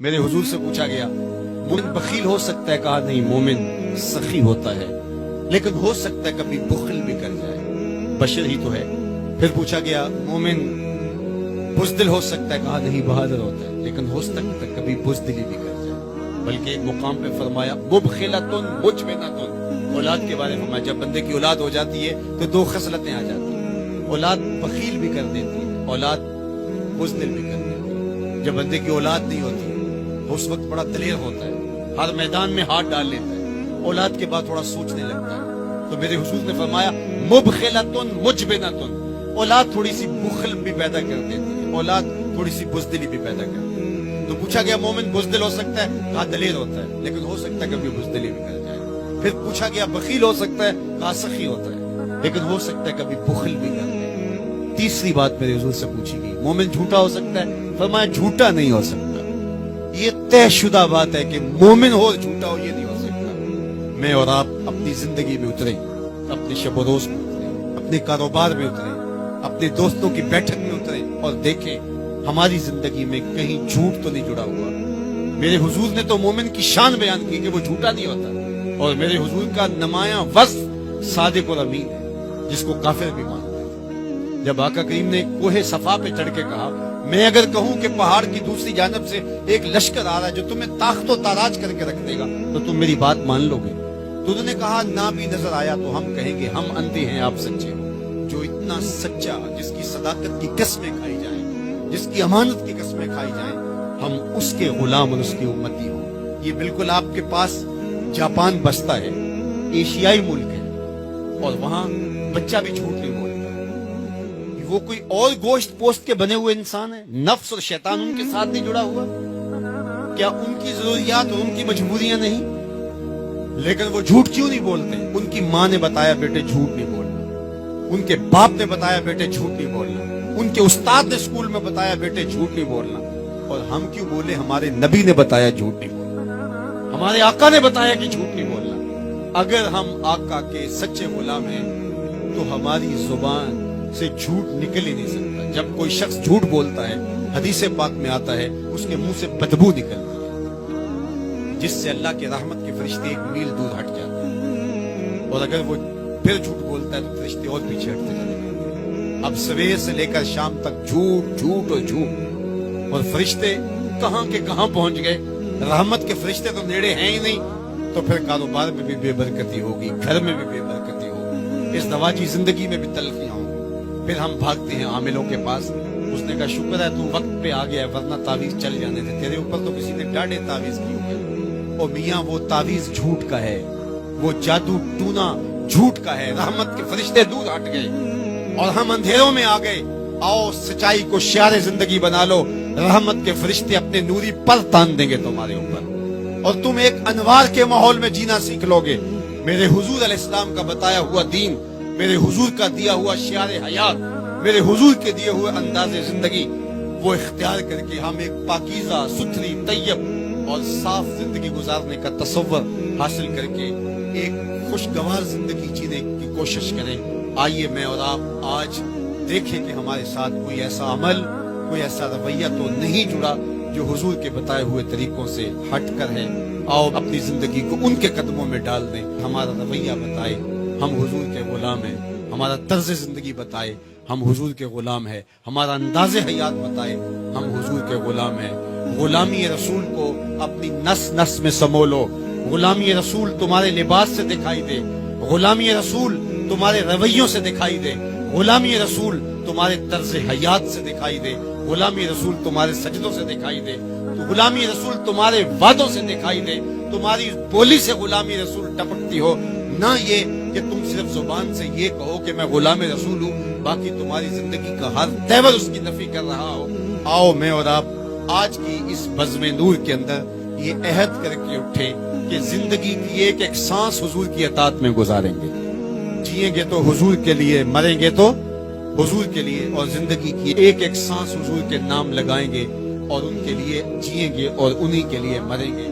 میرے حضور سے پوچھا گیا مومن بخیل ہو سکتا ہے؟ کہا نہیں، مومن سخی ہوتا ہے، لیکن ہو سکتا ہے کبھی بخل بھی کر جائے، بشر ہی تو ہے۔ پھر پوچھا گیا مومن بزدل ہو سکتا ہے؟ کہا نہیں، بہادر ہوتا ہے، لیکن ہو سکتا ہے کبھی بزدلی بھی کر جائے۔ بلکہ ایک مقام پہ فرمایا مبخلۃ مجبنۃ، اولاد کے بارے میں فرمایا جب بندے کی اولاد ہو جاتی ہے تو دو خصلتیں آ جاتی ہیں، اولاد بخیل بھی کر دیتی ہے، اولاد بزدل بھی کر دیتی ہے۔ جب بندے کی اولاد نہیں ہوتی اس وقت بڑا دلیر ہوتا ہے، ہر میدان میں ہاتھ ڈال لیتا ہے، اولاد کے بعد تھوڑا سوچنے لگتا ہے۔ تو میرے حضور نے فرمایا مبخلۃ مجبنۃ، اولاد تھوڑی سی بخل بھی پیدا کر دیتی ہے، اولاد تھوڑی سی بزدلی بھی پیدا کر دیتی ہے۔ تو پوچھا گیا مومن بزدل ہو سکتا ہے؟ کہا دلیر ہوتا ہے، لیکن ہو سکتا ہے کبھی بزدلی بھی کر جائے۔ پھر پوچھا گیا بخیل ہو سکتا ہے؟ کہا سخی ہوتا ہے، لیکن ہو سکتا ہے کبھی بخل بھی کر جائے۔ تیسری بات میرے حضور سے پوچھی گئی مومن جھوٹا ہو سکتا ہے؟ فرمایا جھوٹا نہیں ہو سکتا، یہ طے شدہ بات ہے کہ مومن ہو جھوٹا ہو یہ نہیں ہو سکتا۔ میں اور آپ اپنی زندگی میں اترے، اپنے شب و روز میں اترے، اپنے کاروبار میں اترے، اپنے دوستوں کی بیٹھک میں اترے اور دیکھیں ہماری زندگی میں کہیں جھوٹ تو نہیں جڑا ہوا۔ میرے حضور نے تو مومن کی شان بیان کی کہ وہ جھوٹا نہیں ہوتا، اور میرے حضور کا نمایاں وصف صادق اور امین ہے، جس کو کافر بھی مانتے ہیں۔ جب آقا کریم نے کوہ صفا پہ چڑھ کے کہا میں اگر کہوں کہ پہاڑ کی دوسری جانب سے ایک لشکر آ رہا ہے جو تمہیں تاخت و تاراج کر کے رکھ دے گا تو تم میری بات مان لو گے؟ تو انہوں نے کہا نہ بھی نظر آیا تو ہم کہیں گے ہم اندھے ہیں، آپ سچے ہو۔ جو اتنا سچا، جس کی صداقت کی قسمیں کھائی جائیں، جس کی امانت کی قسمیں کھائی جائیں، ہم اس کے غلام اور اس کی امتی ہوں۔ یہ بالکل آپ کے پاس جاپان بستا ہے، ایشیائی ملک ہے، اور وہاں بچہ بھی جھوٹ نہیں بولتا، وہ کوئی اور گوشت پوست کے بنے ہوئے انسان ہے؟ نفس اور شیطان ان کے ساتھ نہیں جڑا ہوا؟ کیا ان کی ضروریات اور ان کی مجبوریاں نہیں؟ لیکن وہ جھوٹ کیوں نہیں بولتے؟ ان کی ماں نے بتایا بیٹے جھوٹ نہیں بولنا، ان کے باپ نے بتایا بیٹے جھوٹ نہیں بولنا، ان کے استاد نے اسکول میں بتایا بیٹے جھوٹ نہیں بولنا۔ اور ہم کیوں بولے؟ ہمارے نبی نے بتایا جھوٹ نہیں بولنا، ہمارے آقا نے بتایا کہ جھوٹ نہیں بولنا۔ اگر ہم آقا کے سچے غلام ہیں تو ہماری زبان سے جھوٹ نکل ہی نہیں سکتا۔ جب کوئی شخص جھوٹ بولتا ہے حدیث پاک میں آتا ہے اس کے منہ سے بدبو نکلتی ہے، جس سے اللہ کے رحمت کے فرشتے ایک میل دور ہٹ جاتے ہیں، اور اگر وہ پھر جھوٹ بولتا ہے تو فرشتے اور پیچھے ہٹتے چلے جاتے ہیں۔ اب سویر سے لے کر شام تک جھوٹ جھوٹ اور جھوٹ، اور فرشتے کہاں کے کہاں پہنچ گئے۔ رحمت کے فرشتے تو نیڑے ہیں ہی نہیں، تو پھر کاروبار میں بھی بے برکتی ہوگی، گھر میں بھی بے برکتی ہوگی، اس دواجی زندگی میں بھی تلخیاں ہوں۔ پھر ہم بھاگتے ہیں عاملوں کے پاس، اس نے کہا شکر ہے تو وقت پہ آ گیا، ورنہ تعویذ چل جانے تھے تیرے اوپر، تو کسی نے ڈاڑے تعویذ کی ہوئی۔ اور میاں وہ تعویذ جھوٹ کا ہے، وہ جادو ٹونا جھوٹ کا ہے، رحمت کے فرشتے دور ہٹ گئے اور ہم اندھیروں میں آ گئے۔ آؤ سچائی کو شعار زندگی بنا لو، رحمت کے فرشتے اپنے نوری پر تان دیں گے تمہارے اوپر، اور تم ایک انوار کے ماحول میں جینا سیکھ لو گے۔ میرے حضور علیہ السلام کا بتایا ہوا دین، میرے حضور کا دیا ہوا شعار حیات، میرے حضور کے دیے ہوئے انداز زندگی، وہ اختیار کر کے ہم ایک پاکیزہ ستھری طیب اور صاف زندگی گزارنے کا تصور حاصل کر کے ایک خوشگوار زندگی جینے کی کوشش کریں۔ آئیے میں اور آپ آج دیکھیں کہ ہمارے ساتھ کوئی ایسا عمل، کوئی ایسا رویہ تو نہیں جڑا جو حضور کے بتائے ہوئے طریقوں سے ہٹ کر ہے۔ آؤ اپنی زندگی کو ان کے قدموں میں ڈال دیں، ہمارا رویہ بتائے ہم حضور کے غلام ہیں، ہمارا طرز زندگی بتائے ہم حضور کے غلام ہیں، ہمارا انداز حیات بتائے ہم حضور کے غلام ہیں۔ غلامی رسول کو اپنی نس نس میں سمو لو، غلامی رسول تمہارے لباس سے دکھائی دے، غلامی رسول تمہارے رویوں سے دکھائی دے، غلامی رسول تمہارے طرز حیات سے دکھائی دے، غلامی رسول تمہارے سجدوں سے دکھائی دے، تو غلامی رسول تمہارے وعدوں سے دکھائی دے، تمہاری بولی سے غلامی رسول ٹپکتی ہو، نہ یہ کہ تم صرف زبان سے یہ کہو کہ میں غلام رسول ہوں، باقی تمہاری زندگی کا ہر تیور اس کی نفی کر رہا ہو۔ آؤ میں اور آپ آج کی اس بزم نور کے اندر یہ عہد کر کے اٹھیں کہ زندگی کی ایک ایک سانس حضور کی اطاعت میں گزاریں گے، جیئیں گے تو حضور کے لیے، مریں گے تو حضور کے لیے، اور زندگی کی ایک ایک سانس حضور کے نام لگائیں گے اور ان کے لیے جیئیں گے اور انہی کے لیے مریں گے۔